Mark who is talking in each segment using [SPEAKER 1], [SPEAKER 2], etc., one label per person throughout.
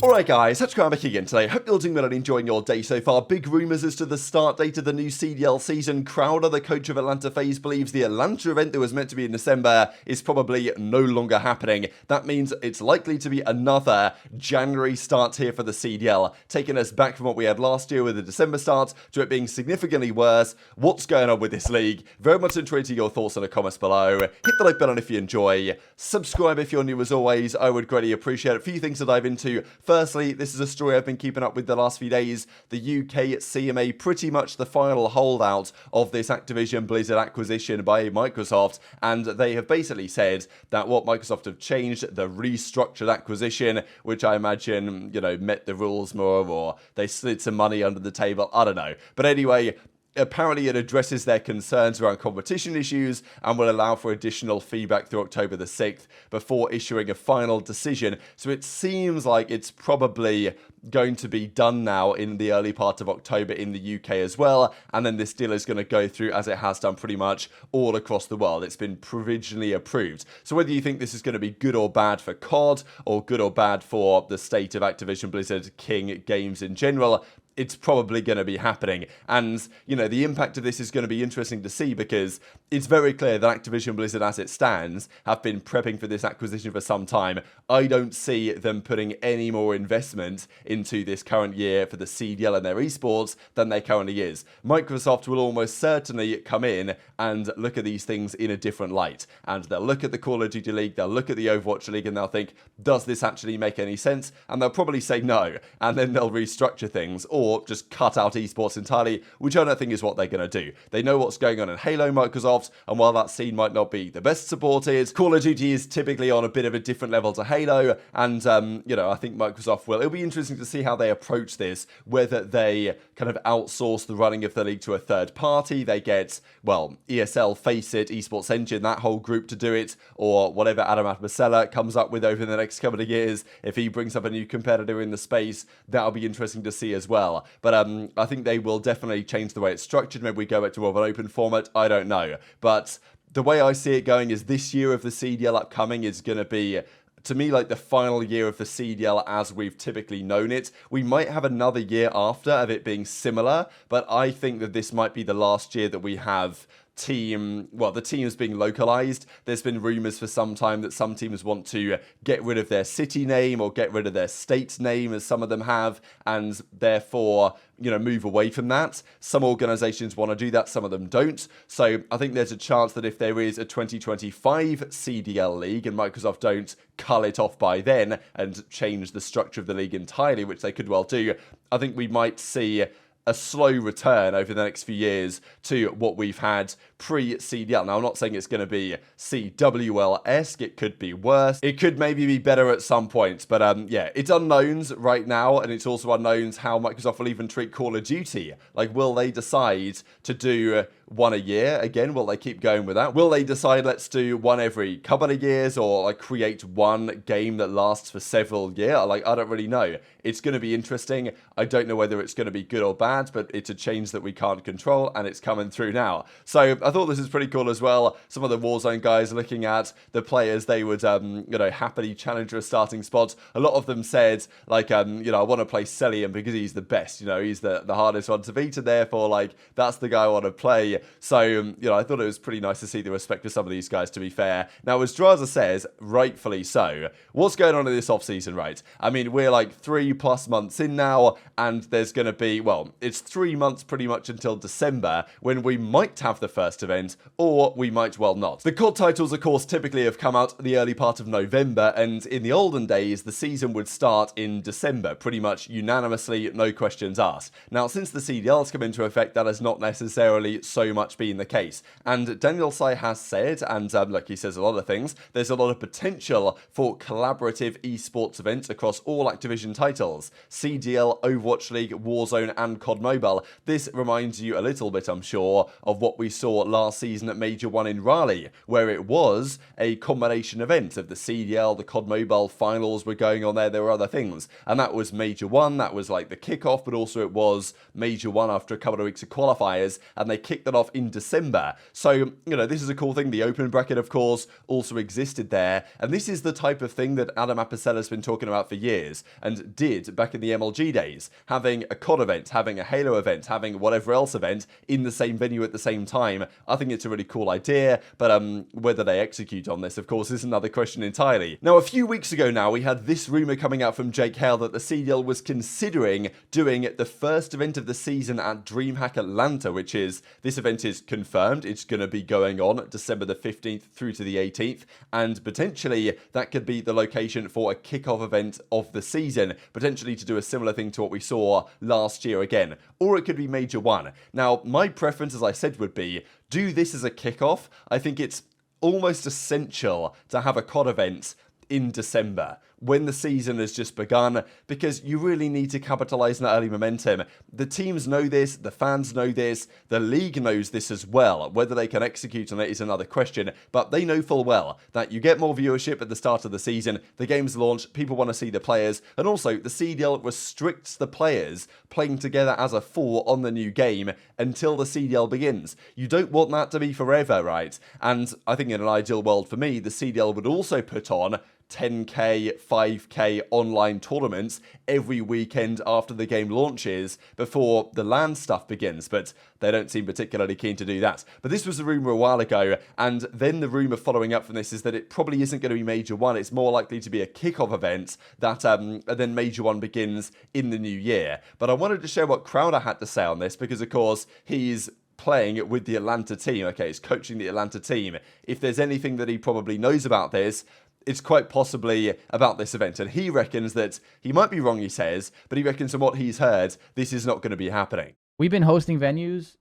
[SPEAKER 1] Alright guys, HyDra back again today. Hope you're doing well and enjoying your day so far. Big rumours as to the start date of the new CDL season. Crowder, the coach of Atlanta FaZe, believes the Atlanta event that was meant to be in December is probably no longer happening. That means it's likely to be another January start here for the CDL, taking us back from what we had last year with the December start to it being significantly worse. What's going on with this league? Very much interested in your thoughts in the comments below. Hit the like button if you enjoy. Subscribe if you're new as always. I would greatly appreciate it. A few things to dive into. Firstly, this is a story I've been keeping up with the last few days. The UK CMA, pretty much the final holdout of this Activision Blizzard acquisition by Microsoft, and they have basically said that what Microsoft have changed, the restructured acquisition, which I imagine, met the rules more, or they slid some money under the table, I don't know. But anyway, apparently it addresses their concerns around competition issues and will allow for additional feedback through October the 6th before issuing a final decision. So it seems like it's probably going to be done now in the early part of October in the UK as well, and then this deal is going to go through as it has done pretty much all across the world. It's been provisionally approved. So whether you think this is going to be good or bad for COD, or good or bad for the state of Activision Blizzard King games in general, it's probably going to be happening. And, the impact of this is going to be interesting to see, because it's very clear that Activision Blizzard, as it stands, have been prepping for this acquisition for some time. I don't see them putting any more investment into this current year for the CDL and their esports than there currently is. Microsoft will almost certainly come in and look at these things in a different light. And they'll look at the Call of Duty League, they'll look at the Overwatch League, and they'll think, does this actually make any sense? And they'll probably say no. And then they'll restructure things, or just cut out esports entirely, which I don't think is what they're going to do. They know what's going on in Halo, Microsoft, and while that scene might not be the best supported, Call of Duty is typically on a bit of a different level to Halo, and, I think Microsoft will. It'll be interesting to see how they approach this, whether they kind of outsource the running of the league to a third party, they get, ESL, FACEIT, Esports Engine, that whole group to do it, or whatever Adam Abasella comes up with over the next couple of years. If he brings up a new competitor in the space, that'll be interesting to see as well. But I think they will definitely change the way it's structured. Maybe we go back to more of an open format. I don't know. But the way I see it going is this year of the CDL upcoming is going to be, to me, like the final year of the CDL as we've typically known it. We might have another year after of it being similar, but I think that this might be the last year that we have the teams being localized. There's been rumors for some time that some teams want to get rid of their city name or get rid of their state name, as some of them have, and therefore, move away from that. Some organizations want to do that, some of them don't. So I think there's a chance that if there is a 2025 CDL league and Microsoft don't cull it off by then and change the structure of the league entirely, which they could well do, I think we might see a slow return over the next few years to what we've had pre-CDL. Now, I'm not saying it's going to be CWL-esque. It could be worse. It could maybe be better at some points. But it's unknowns right now, and it's also unknowns how Microsoft will even treat Call of Duty. Like, will they decide to do one a year again? Will they keep going with that? Will they decide let's do one every couple of years, or like create one game that lasts for several years? I don't really know. It's going to be interesting. I don't know whether it's going to be good or bad, but it's a change that we can't control, and it's coming through now. So I thought this is pretty cool as well. Some of the Warzone guys looking at the players they would happily challenge for a starting spot. A lot of them said I want to play Cellium because he's the best. He's the hardest one to beat, and therefore that's the guy I want to play. So I thought it was pretty nice to see the respect for some of these guys, to be fair. Now, as Drazah says, rightfully so, what's going on in this off-season, right? I mean, we're 3+ months in now, and there's going to be, it's 3 months pretty much until December, when we might have the first event, or we might well not. The COD titles, of course, typically have come out the early part of November, and in the olden days, the season would start in December, pretty much unanimously, no questions asked. Now, since the CDL's come into effect, that has not necessarily so much been the case. And Daniel Sai has said, and he says a lot of things, there's a lot of potential for collaborative esports events across all Activision titles, CDL, Overwatch League, Warzone, and COD Mobile. This reminds you a little bit, I'm sure, of what we saw last season at Major 1 in Raleigh, where it was a combination event of the CDL, the COD Mobile finals were going on there were other things. And that was Major 1, that was the kickoff, but also it was Major 1 after a couple of weeks of qualifiers, and they kicked it off in December. So, you know, this is a cool thing. The open bracket, of course, also existed there. And this is the type of thing that Adam Apicella has been talking about for years and did back in the MLG days. Having a COD event, having a Halo event, having whatever else event in the same venue at the same time. I think it's a really cool idea, but whether they execute on this, of course, is another question entirely. Now, a few weeks ago now, we had this rumor coming out from Jake Hale that the CDL was considering doing the first event of the season at DreamHack Atlanta, which is, this event is confirmed. It's going to be going on December the 15th through to the 18th, and potentially that could be the location for a kickoff event of the season, potentially to do a similar thing to what we saw last year again, or it could be Major 1. Now, my preference, as I said, would be do this as a kickoff. I think it's almost essential to have a COD event in December when the season has just begun, because you really need to capitalize on that early momentum. The teams know this, the fans know this, the league knows this as well. Whether they can execute on it is another question, but they know full well that you get more viewership at the start of the season, the game's launched, people want to see the players, and also the CDL restricts the players playing together as a 4 on the new game until the CDL begins. You don't want that to be forever, right? And I think in an ideal world for me, the CDL would also put on 10k, 5k online tournaments every weekend after the game launches before the LAN stuff begins, but they don't seem particularly keen to do that. But this was a rumor a while ago, and then the rumor following up from this is that it probably isn't going to be Major 1. It's more likely to be a kickoff event that then Major 1 begins in the new year. But I wanted to share what Crowder had to say on this, because of course he's playing with the Atlanta team. Okay, he's coaching the Atlanta team. If there's anything that he probably knows about this, it's quite possibly about this event. And he reckons that, he might be wrong, he says, but he reckons from what he's heard, this is not going to be happening.
[SPEAKER 2] We've been hosting venues.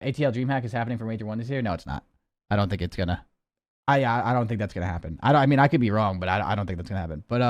[SPEAKER 2] ATL DreamHack is happening for Major 1 this year? No, it's not. I don't think it's going to. I don't think that's going to happen. I mean, I could be wrong, but I don't think that's going to happen. But,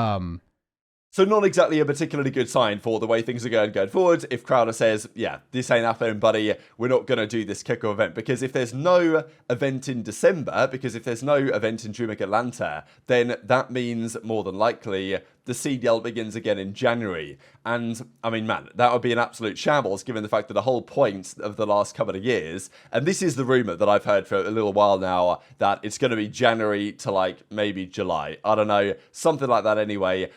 [SPEAKER 1] so not exactly a particularly good sign for the way things are going forward if Crowder says, yeah, this ain't happening, buddy, we're not going to do this kickoff event. Because if there's no event in December, because if there's no event in DreamHack Atlanta, then that means more than likely the CDL begins again in January. And, I mean, man, that would be an absolute shambles given the fact that the whole point of the last couple of years, and this is the rumor that I've heard for a little while now, that it's going to be January to, like, maybe July. I don't know, something like that anyway.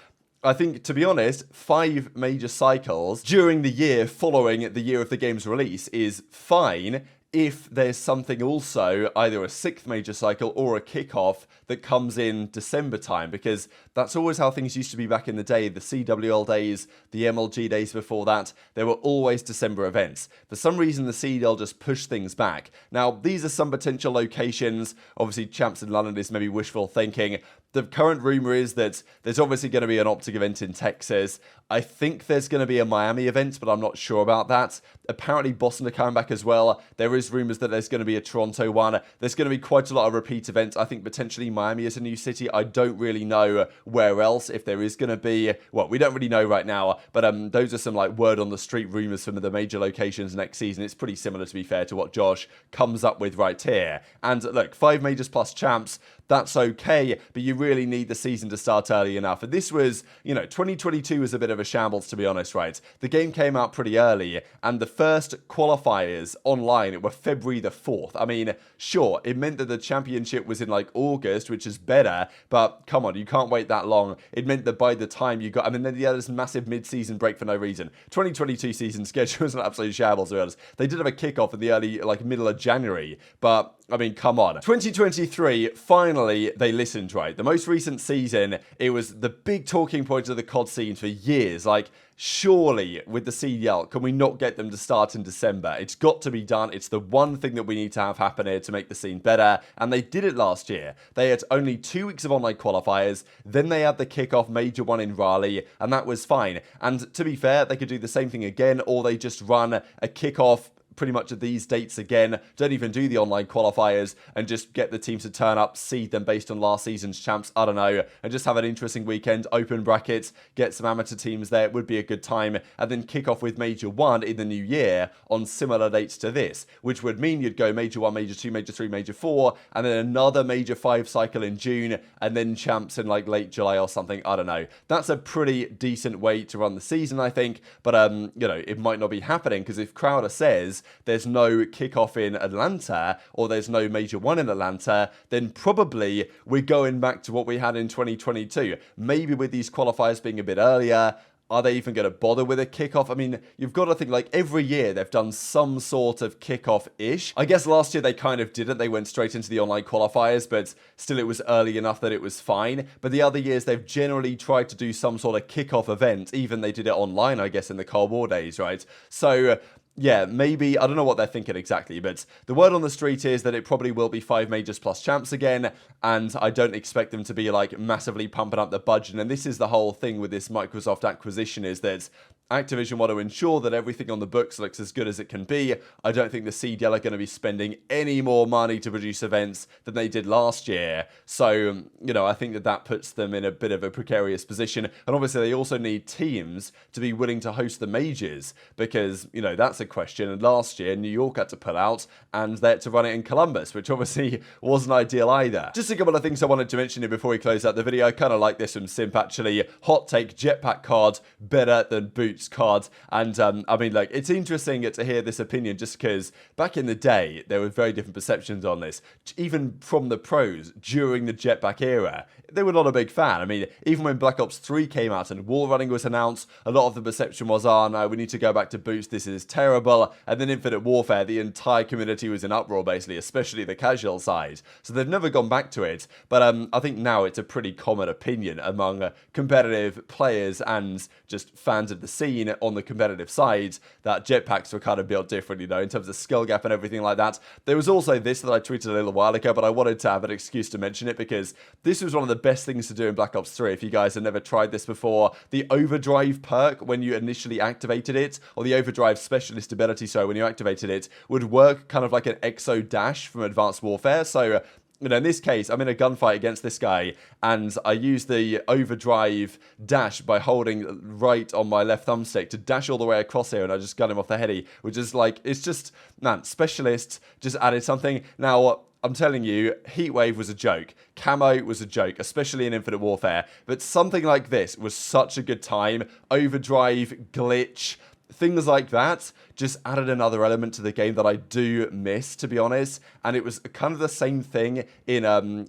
[SPEAKER 1] I think, to be honest, 5 major cycles during the year following the year of the game's release is fine if there's something also, either a 6th major cycle or a kickoff that comes in December time, because that's always how things used to be back in the day. The CWL days, the MLG days before that, there were always December events. For some reason, the CDL just pushed things back. Now, these are some potential locations. Obviously, Champs in London is maybe wishful thinking. The current rumor is that there's obviously going to be an OpTic event in Texas. I think there's going to be a Miami event, but I'm not sure about that. Apparently, Boston are coming back as well. There is rumors that there's going to be a Toronto one. There's going to be quite a lot of repeat events. I think potentially Miami is a new city. I don't really know where else, if there is going to be. Well, we don't really know right now, but those are some like word on the street rumors from the major locations next season. It's pretty similar, to be fair, to what Josh comes up with right here. And look, 5 majors plus champs, that's okay, but you really need the season to start early enough. And this was, you know, 2022 was a bit of a shambles, to be honest, right? The game came out pretty early, and the first qualifiers online were February the 4th. I mean, sure, it meant that the championship was in like August, which is better, but come on, you can't wait that long. It meant that by the time you got, I mean, then yeah, this massive mid-season break for no reason. 2022 season schedule was an absolute shambles, to be honest. They did have a kickoff in the early, like middle of January, but I mean, come on. 2023, finally, they listened, right? The most recent season, it was the big talking point of the COD scene for years. Like, surely, with the CDL, can we not get them to start in December? It's got to be done. It's the one thing that we need to have happen here to make the scene better. And they did it last year. They had only 2 weeks of online qualifiers. Then they had the kickoff Major 1 in Raleigh, and that was fine. And to be fair, they could do the same thing again, or they just run a kickoff pretty much at these dates again, don't even do the online qualifiers, and just get the teams to turn up, seed them based on last season's champs, I don't know, and just have an interesting weekend, open brackets, get some amateur teams there, it would be a good time, and then kick off with Major 1 in the new year on similar dates to this, which would mean you'd go Major 1, Major 2, Major 3, Major 4, and then another Major 5 cycle in June, and then champs in like late July or something, I don't know. That's a pretty decent way to run the season, I think, but you know, it might not be happening, because if Crowder says there's no kickoff in Atlanta or there's no Major 1 in Atlanta, then probably we're going back to what we had in 2022. Maybe with these qualifiers being a bit earlier, are they even going to bother with a kickoff? I mean, you've got to think, like, every year they've done some sort of kickoff-ish. I guess last year they kind of didn't. They went straight into the online qualifiers, but still it was early enough that it was fine. But the other years they've generally tried to do some sort of kickoff event. Even they did it online, I guess, in the Cold War days, right? So yeah, maybe, I don't know what they're thinking exactly, but the word on the street is that it probably will be 5 majors plus champs again, and I don't expect them to be, like, massively pumping up the budget. And this is the whole thing with this Microsoft acquisition, is that Activision want to ensure that everything on the books looks as good as it can be. I don't think the CDL are going to be spending any more money to produce events than they did last year. So, you know, I think that that puts them in a bit of a precarious position. And obviously they also need teams to be willing to host the majors, because, you know, that's a question. And last year New York had to pull out and they had to run it in Columbus, which obviously wasn't ideal either. Just a couple of things I wanted to mention here before we close out the video. I kind of like this from Simp, actually. Hot take: Jetpack card better than Boots card. And I mean, like, it's interesting to hear this opinion, just because back in the day there were very different perceptions on this, even from the pros during the Jetpack era. They were not a big fan. I mean, even when Black Ops 3 came out and wall running was announced, a lot of the perception was, oh no, we need to go back to Boots, this is terrible. And then Infinite Warfare, the entire community was in uproar, basically, especially the casual side. So they've never gone back to it. But I think now it's a pretty common opinion among competitive players and just fans of the scene on the competitive side that Jetpacks were kind of built differently, though, in terms of skill gap and everything like that. There was also this that I tweeted a little while ago, but I wanted to have an excuse to mention it because this was one of the best things to do in Black Ops 3. If you guys have never tried this before, the Overdrive perk, when you initially activated it, or the Overdrive specialist ability, so when you activated it, would work kind of like an exo dash from Advanced Warfare. So, you know, in this case, I'm in a gunfight against this guy, and I use the overdrive dash by holding right on my left thumbstick to dash all the way across here, and I just gun him off the heady, which is like, it's just, man, specialist just added something. Now, I'm telling you, Heatwave was a joke. Camo was a joke, especially in Infinite Warfare. But something like this was such a good time. Overdrive, glitch, things like that just added another element to the game that I do miss, to be honest. And it was kind of the same thing in,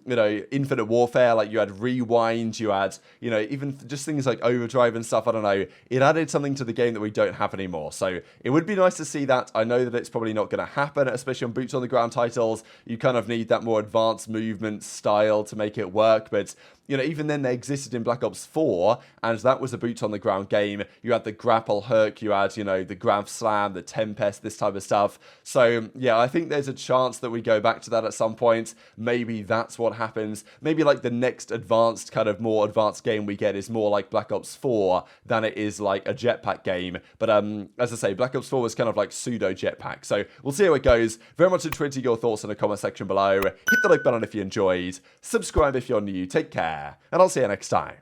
[SPEAKER 1] you know, Infinite Warfare. Like, you had rewind, you had, you know, even just things like overdrive and stuff. I don't know. It added something to the game that we don't have anymore. So it would be nice to see that. I know that it's probably not going to happen, especially on boots on the ground titles. You kind of need that more advanced movement style to make it work. But, you know, even then they existed in Black Ops 4, and that was a boots on the ground game. You had the grapple hook, you had, you know, the grav slam, the tempest, this type of stuff. So yeah, I think there's a chance that we go back to that at some point. Maybe that's what happens. Maybe like the next advanced, kind of more advanced game we get is more like Black Ops 4 than it is like a jetpack game. But as I say, Black Ops 4 was kind of like pseudo jetpack. So we'll see how it goes. Very much intrigued your thoughts in the comment section below. Hit the like button if you enjoyed. Subscribe if you're new. Take care, and I'll see you next time.